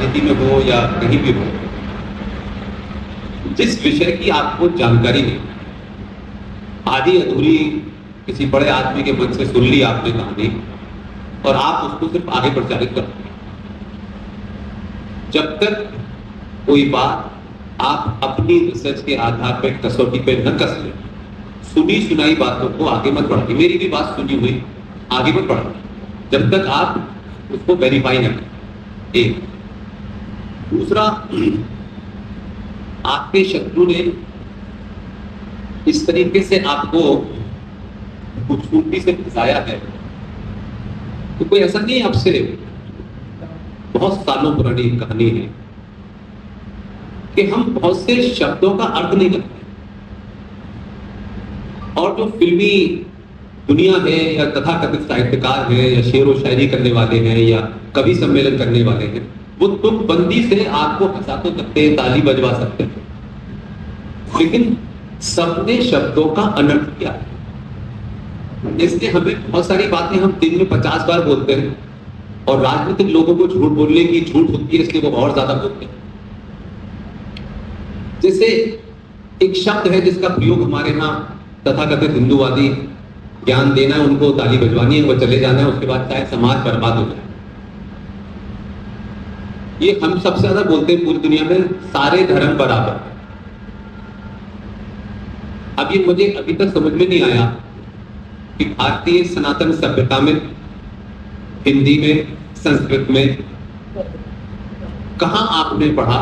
राजनीति में हो या कहीं भी हो, जिस विषय की आपको जानकारी नहीं, आधी अधूरी किसी बड़े आदमी के मन से सुन ली आपने कहानी और आप उसको सिर्फ आगे प्रचारित करते हैं, जब तक कोई बात आप अपनी रिसर्च के आधार पर कसौटी पे न कस लें, सुनी सुनाई बातों को आगे मत बढ़ाइए। मेरी भी बात सुनी हुई आगे मत बढ़ाइए जब तक आप उसको वेरीफाई न करें। एक दूसरा, आपके शत्रु ने इस तरीके से आपको खूबसूरती से फंसाया है, तो कोई ऐसा नहीं, आपसे बहुत सालों पुरानी कहानी है कि हम बहुत से शब्दों का अर्थ नहीं करते, और जो फिल्मी दुनिया है या तथाकथित साहित्यकार हैं या शेर व शायरी करने वाले हैं या कवि सम्मेलन करने वाले हैं, वो तुकबंदी से आपको हंसा तो सकते हैं, ताली बजवा सकते हैं, लेकिन सबने शब्दों का अनर्थ किया है। इसलिए हमें बहुत सारी बातें हम दिन में 50 बार बोलते हैं, और राजनीतिक लोगों को झूठ बोलने की झूठ होती है, इसलिए वो और ज्यादा बोलते हैं। जैसे एक शब्द है जिसका प्रयोग हमारे यहाँ तथाकथित हिंदूवादी ज्ञान देना है, उनको ताली बजवानी है, वो चले जाना है, उसके बाद चाहे समाज बर्बाद हो जाए। ये हम सबसे ज्यादा बोलते हैं पूरी दुनिया में, सारे धर्म बराबर। अब ये मुझे अभी तक समझ में नहीं आया कि भारतीय सनातन सभ्यता में, हिंदी में, संस्कृत में कहां आपने पढ़ा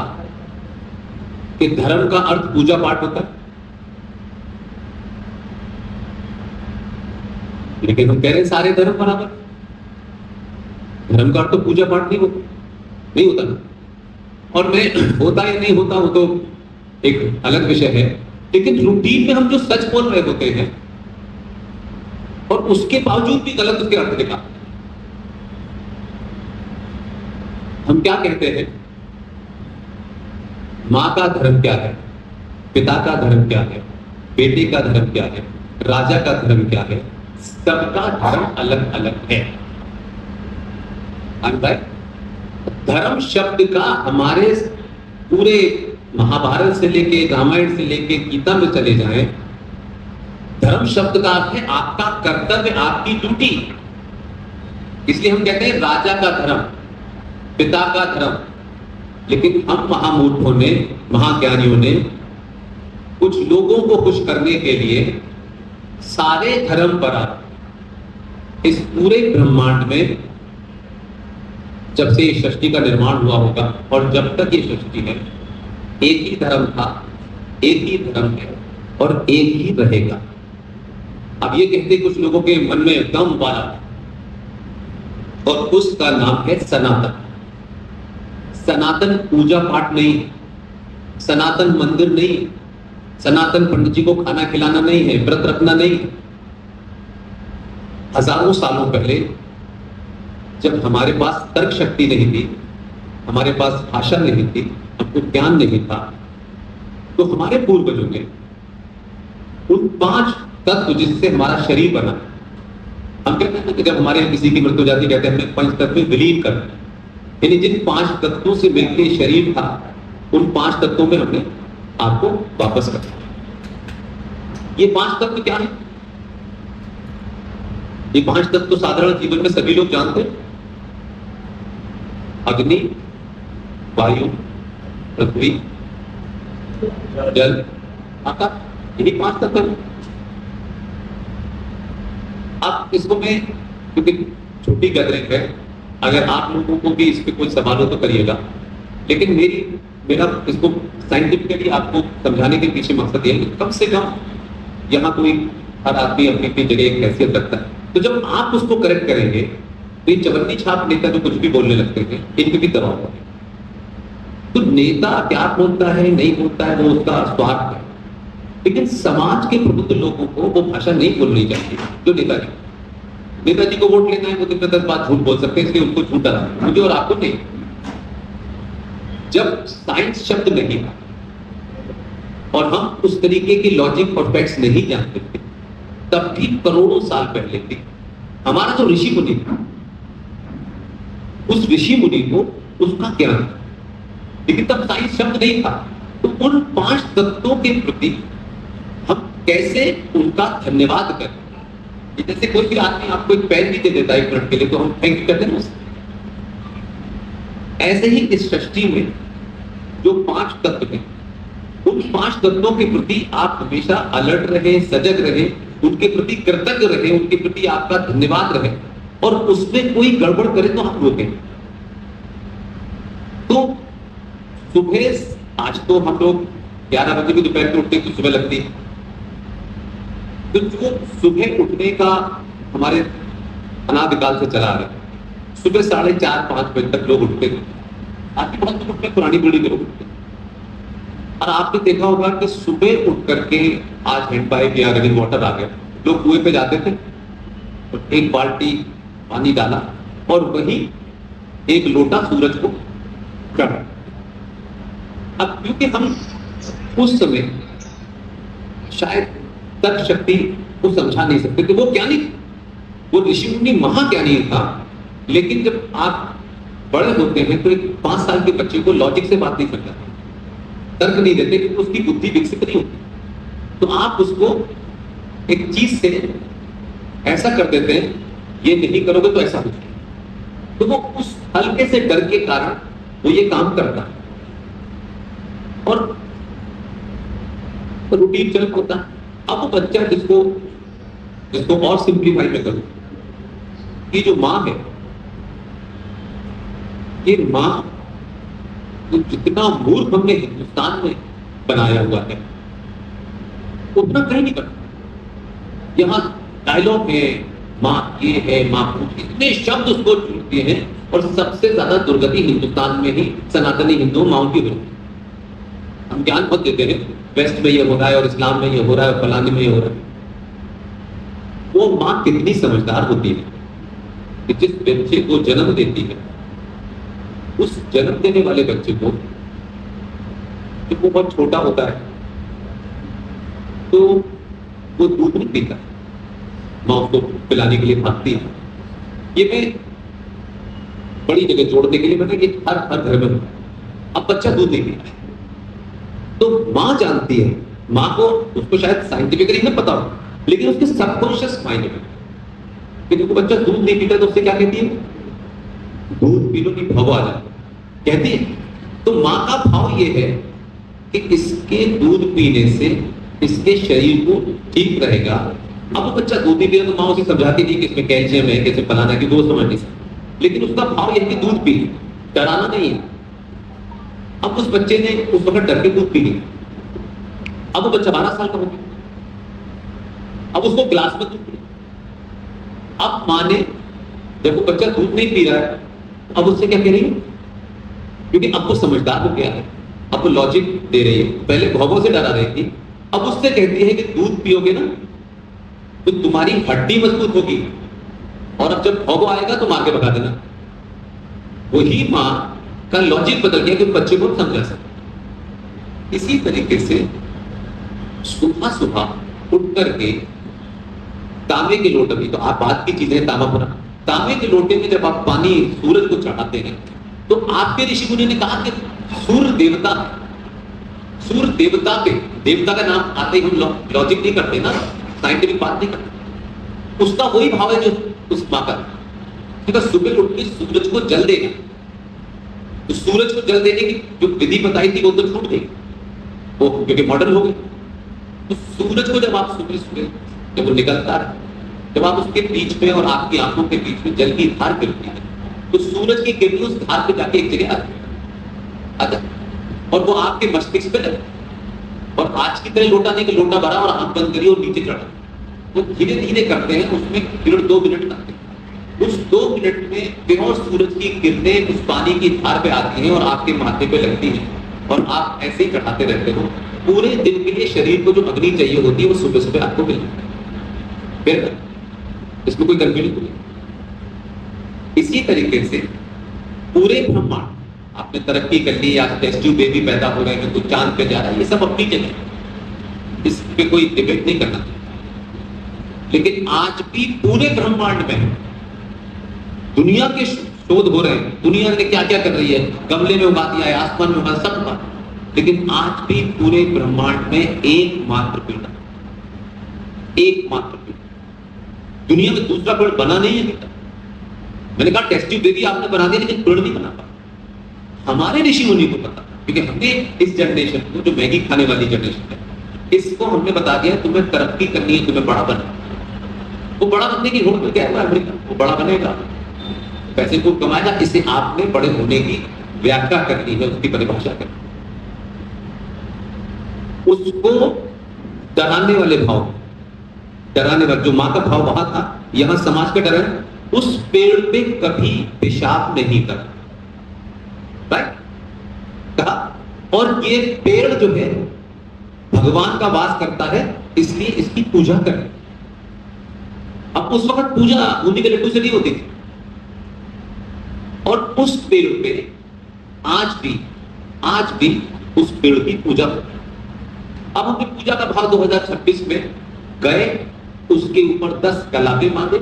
कि धर्म का अर्थ पूजा पाठ होता है। लेकिन हम कह रहे हैं सारे धर्म बराबर। धर्म का अर्थ तो पूजा पाठ नहीं होता ना। और मैं होता या नहीं होता वो तो एक अलग विषय है, लेकिन रूटीन में हम जो सच बोल रहे होते हैं और उसके बावजूद भी गलत उसके अर्थ निकालते हैं। हम क्या कहते हैं, मां का धर्म क्या है, पिता का धर्म क्या है, बेटे का धर्म क्या है, राजा का धर्म क्या है, सबका धर्म अलग अलग है। धर्म शब्द का हमारे पूरे महाभारत से लेके रामायण से लेके गीता में चले जाएं, धर्म शब्द का अर्थ है आपका कर्तव्य, आपकी ड्यूटी। इसलिए हम कहते हैं राजा का धर्म, पिता का धर्म। लेकिन हम महामूर्खों ने, महाज्ञानियों ने कुछ लोगों को खुश करने के लिए सारे धर्म बराबर, इस पूरे ब्रह्मांड में जब से ये सृष्टि का निर्माण हुआ होगा और जब तक ये सृष्टि है, एक ही धर्म था, एक ही धर्म है और एक ही रहेगा। अब ये कहते कुछ लोगों के मन में दम वाला, और उसका नाम है सनातन। सनातन पूजा पाठ नहीं, सनातन मंदिर नहीं, सनातन पंडित जी को खाना खिलाना नहीं है, व्रत रखना नहीं है। हजारों सालों पहले जब हमारे पास तर्क शक्ति नहीं थी, हमारे पास भाषा नहीं थी, हमको ज्ञान नहीं था, तो हमारे पूर्वजों ने उन 5 तत्व जिससे हमारा शरीर बना, हम कहते हैं कि जब हमारे किसी की मृत्यु हो जाती, कहते हैं हमने 5 तत्व में विलीन कर, यानी जिन 5 तत्वों से मिलकर शरीर था, उन 5 तत्वों में हमने आपको वापस कर दिया। ये 5 तत्व क्या है? ये 5 तत्व तो साधारण जीवन में सभी लोग जानते हैं। अग्नि, वायु, पृथ्वी, जल, आकाश, यही 5 तत्व है। अब इसको मैं, क्योंकि छोटी गैदरिंग है, अगर आप लोगों को भी इस पे कोई सवाल हो तो करिएगा, लेकिन मेरा इसको साइंटिफिकली आपको समझाने के पीछे मकसद ये है कि कम से कम यहाँ कोई, हर आदमी अपनी अपनी जगह एक हैसियत रखता है, तो जब आप उसको करेक्ट करेंगे तो ये चवन्नी छाप नेता जो कुछ भी बोलने लगते हैं, इनके भी दबाव होगा। तो नेता क्या बोलता है नहीं बोलता है वो उसका स्वार्थ है, लेकिन समाज के प्रबुद्ध लोगों को वो भाषा नहीं बोलनी चाहिए जो नेताजी को वोट लेना है, वो दिन में 10 बात झूठ बोल सकते हैं, इसलिए उनको झूठा रहा, मुझे और आपको नहीं। जब साइंस शब्द नहीं था और हम उस तरीके की लॉजिक और फैक्ट्स नहीं जानते थे, तब भी करोड़ों साल पहले थी हमारा जो ऋषि मुनि था, उस ऋषि मुनि को उसका ज्ञान था। लेकिन तब साइंस शब्द नहीं था। तो उन 5 तत्वों के प्रति हम कैसे उनका धन्यवाद करें। जैसे कोई भी आदमी आपको एक पेन भी दे देता है 1 मिनट के लिए, तो हम थैंक यू कहते हैं उससे। ऐसे ही इस सृष्टि में जो 5 तत्व हैं, उन 5 तत्वों के प्रति आप हमेशा अलर्ट रहे, सजग रहे, उनके प्रति कृतज्ञ रहे, उनके प्रति आपका धन्यवाद रहे, और उसमें कोई गड़बड़ करे तो आप रोकें। तो सुबह, आज तो हम लोग 11 बजे भी दोपहर को उठते हैं तो सुबह लगती है, तो जो सुबह उठने का हमारे अनादिकाल से चला आ रहा है, सुबह 4:30-5 बजे तक लोग उठते थे। आज भी बहुत लोग उठते, पुरानी पीढ़ी के लोग उठते। और आपने देखा होगा कि सुबह उठ करके, आज हैंड पाइप या रनिंग वाटर आ गया, लोग कुएं पे जाते थे और 1 बाल्टी पानी डाला और वही 1 लोटा सूरज को चढ़ा। अब क्योंकि हम उस समय शायद तर्क शक्ति को समझा नहीं सकते थे, वो ज्ञानी, वो ऋषि मुनि महाज्ञानी था। लेकिन जब आप बड़े होते हैं तो एक 5 साल के बच्चे को लॉजिक से बात नहीं करता, तर्क नहीं देते, क्योंकि उसकी बुद्धि विकसित नहीं होती। तो आप उसको एक चीज से ऐसा कर देते हैं, ये नहीं करोगे तो ऐसा हो जाएगा। तो वो उस हल्के से डर के कारण वो ये काम करता है और रूटीन चल होता है। अब वो बच्चा जिसको और सिंप्लीफाई में करूं, कि जो माँ है, ये माँ तो जितना मूर्ख हमने हिंदुस्तान में बनाया हुआ है उतना कहीं नहीं करता। यहाँ डायलॉग है, माँ ये है, माँ इतने शब्द उसको जुड़ते हैं, और सबसे ज्यादा दुर्गति हिंदुस्तान में ही सनातनी हिंदू माओ की होती है। हम ज्ञान बहुत देते हैं, वेस्ट में ये हो रहा है और इस्लाम में ये हो रहा है और फलाने में ये हो रहा है। वो माँ कितनी समझदार होती है कि जिस बच्चे को जन्म देती है, उस जन्म देने वाले बच्चे को, जब वो बहुत छोटा होता है तो वो दूध नहीं पीता, माँ उसको पिलाने के लिए भागती है। ये मैं बड़ी जगह जोड़ने के लिए मैंने कि हर घर में अब बच्चा दूध नहीं पीता, तो माँ जानती है, माँ को, उसको शायद साइंटिफिकली ना पता हो, लेकिन उसके सबकॉन्शियस माइंड में कि देखो बच्चा दूध नहीं पीता तो उससे क्या कहती है, दूध पी लो कि भव आ जाए, कहती है। तो माँ का भाव ये है कि इसके दूध पीने से इसके शरीर को ठीक रहेगा। अब वो बच्चा दूध नहीं पिया तो माँ उसे समझाती थी कि इसमें कैल्शियम है, कैसे फलाना है, कि वो समझ नहीं सकता, लेकिन उसका भाव यह कि दूध पी, डराना नहीं है। अब उस बच्चे ने उस वक्त डर के दूध पी लिया। अब वो बच्चा 12 साल का हो गया, अब उसको गिलास में दूध पिया। अब माँ ने, जब वो बच्चा दूध नहीं पी रहा है, अब उससे क्या कह रही है, क्योंकि अब वो समझदार हो गया है, अब वो लॉजिक दे रही है। पहले भौगों से डरा रही थी, अब उससे कहती है कि दूध पियोगे ना तो तुम्हारी हड्डी मजबूत होगी, और अब जब भौगो आएगा तो मार के भगा देना। वही माँ का लॉजिक बदल गया कि बच्चे को समझा सके। इसी तरीके से सुबह सुबह उठ करके तांबे के लोटे में, तो आप बात की चीजें तांबा भरा, तांबे के लोटे में जब आप पानी सूरज को चढ़ाते हैं, तो आपके ऋषि मुनि ने कहा कि सूर्य देवता पे, देवता का नाम आते ही हम लॉजिक नहीं करते ना, साइंटिफिक बात नहीं करते, उसका वही भाव है जो उस माँ का, क्योंकि सुबह उठ के सूरज को जल देना। तो सूरज को जल देने की जो विधि बताई थी वो तो छूट गई, वो क्योंकि मॉडर्न हो गई। तो सूरज को जब आप सुबह जब वो निकलता है, जब आप उसके बीच में और आपकी आंखों के बीच में जल की धार गिरती है, तो सूरज की किरण उस धार पे जाके एक जगह आती है और वो आपके मस्तिष्क पे लगे, और आज की तरह लोटा नहीं कि लोटा भरा और आंख बंद करी और नीचे चढ़ा, वो धीरे धीरे करते हैं, उसमें 1.5-2 मिनट लगते हैं। उस 2 मिनट में बेहोश सूरज की किरणें उस पानी की धार पे आती हैं और आपके माथे पे लगती हैं, और आप ऐसे ही चढ़ाते रहते हो। पूरे दिन के लिए शरीर को जो अग्नि चाहिए होती है वो सुबह सुबह आपको मिलती है, फिर इसमें कोई कंफ्यूजन नहीं। इसी तरीके से पूरे ब्रह्मांड, आपने तरक्की कर ली, आज टेस्ट ट्यूब बेबी पैदा हो रहे हैं, तो चांद पे जा रहा है, ये सब अपनी जगह, इस पे कोई डिबेट नहीं करना। लेकिन आज भी पूरे ब्रह्मांड में दुनिया के शोध हो रहे हैं, दुनिया ने क्या क्या कर रही है, गमले में उगा दिया है, आसमान में उगा, सब उगा, लेकिन आज भी पूरे ब्रह्मांड में एकमात्र पेड़, एकमात्र पेड़, दुनिया में दूसरा पेड़ बना नहीं है बेटा। मैंने कहा टेस्ट ट्यूब दे दी आपने, बना दिया, लेकिन पेड़ नहीं बना पाया। हमारे ऋषि मुनि को पता, क्योंकि हमने इस जनरेशन को, जो मैगी खाने वाली जनरेशन है, इसको हमने बता दिया तुम्हें तरक्की करनी है, तुम्हें बड़ा बनना। वो बड़ा बनने की होड़ में क्या है अमेरिका, वो बड़ा बनेगा, पैसे को कमाएगा, इसे आपने बड़े होने की व्याख्या करनी है, उसकी परिभाषा करनी, उसको डराने वाले भाव, डराने वाले, जो मां का भाव वहां था, यहां समाज का डर है, उस पेड़ पे कभी पेशाब नहीं कर, राइट कहा। और ये पेड़ जो है भगवान का वास करता है, इसलिए इसकी पूजा करें। अब उस वक्त पूजा बूंदी के लड्डू से नहीं होती थी, और उस पेड़ पे आज भी उस पेड़ की पूजा होती है। अब हमने पूजा का भाव 2026 में गए, उसके ऊपर 10 कलाबे बांधे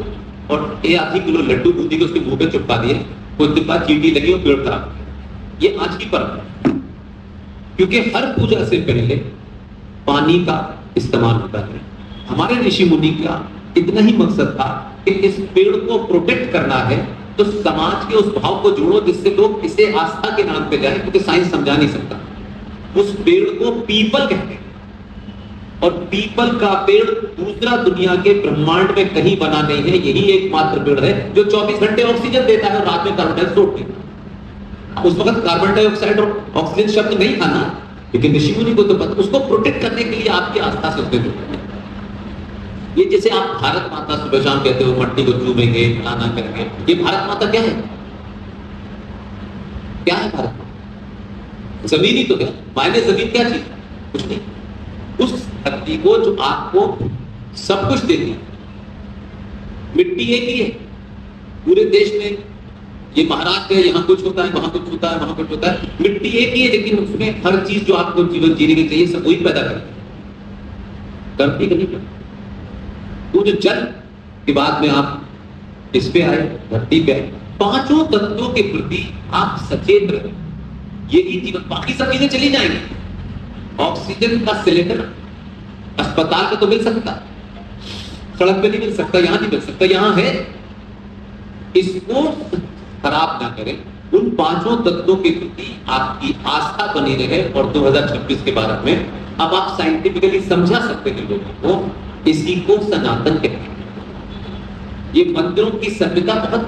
और 1 किलो लड्डू बूंदी के उसके मुंह पे चिपका दिए, कुछ दिन बाद चींटी लगी और पेड़ खराब। ये आज की परंपरा, क्योंकि हर पूजा से पहले पानी का इस्तेमाल होता है। हमारे ऋषि मुनि का इतना ही मकसद था कि इस पेड़ को प्रोटेक्ट करना है, तो समाज के उस भाव को जोड़ो जिससे लोग इसे आस्था के नाम पे जाए, क्योंकि साइंस समझा नहीं सकता। उस पेड़ को पीपल कहते हैं, और पीपल का पेड़ दूसरा दुनिया के ब्रह्मांड में कहीं बना नहीं है, यही एकमात्र पेड़ है जो 24 घंटे ऑक्सीजन देता है और रात में कार्बन डाइऑक्साइड छोड़ देता है। उस वक्त कार्बन डाइऑक्साइड और ऑक्सीजन शब्द नहीं था ना, लेकिन ऋषि मुनि को तो पता, उसको प्रोटेक्ट करने के लिए आपकी आस्था से उसने जोड़ा। ये जैसे आप भारत माता सुबह शाम कहते हो, मट्टी को चूमेंगे, फलाना करेंगे, ये भारत माता क्या है? क्या है भारत माता? जमीन ही तो है। मायने जमीन क्या चीज? कुछ नहीं। उस धरती को जो आपको सब कुछ देती है, मिट्टी एक ही है पूरे देश में। ये महाराष्ट्र है, यहाँ कुछ होता है, वहां कुछ होता है, वहां कुछ होता है, मिट्टी एक ही है, लेकिन उसमें हर चीज जो आपको जीवन जीने के चाहिए सब वही पैदा करती नहीं। तो जो जल के बाद में आप इस पे आए, धरती पे आए, 5 तत्वों के प्रति आप सचेत रहे, यही जीवन। बाकी सब चीजें चली जाएंगी। ऑक्सीजन का सिलेंडर अस्पताल में तो मिल सकता, सड़क पे नहीं मिल सकता, यहां नहीं मिल सकता, यहां है। इसको खराब ना करें, उन 5 तत्वों के प्रति आपकी आस्था बनी रहे। और 2026 के भारत में अब आप साइंटिफिकली समझा सकते हैं लोगों को, इसी को सनातन कहते हैं। ये मंदिरों की सभ्यता बहुत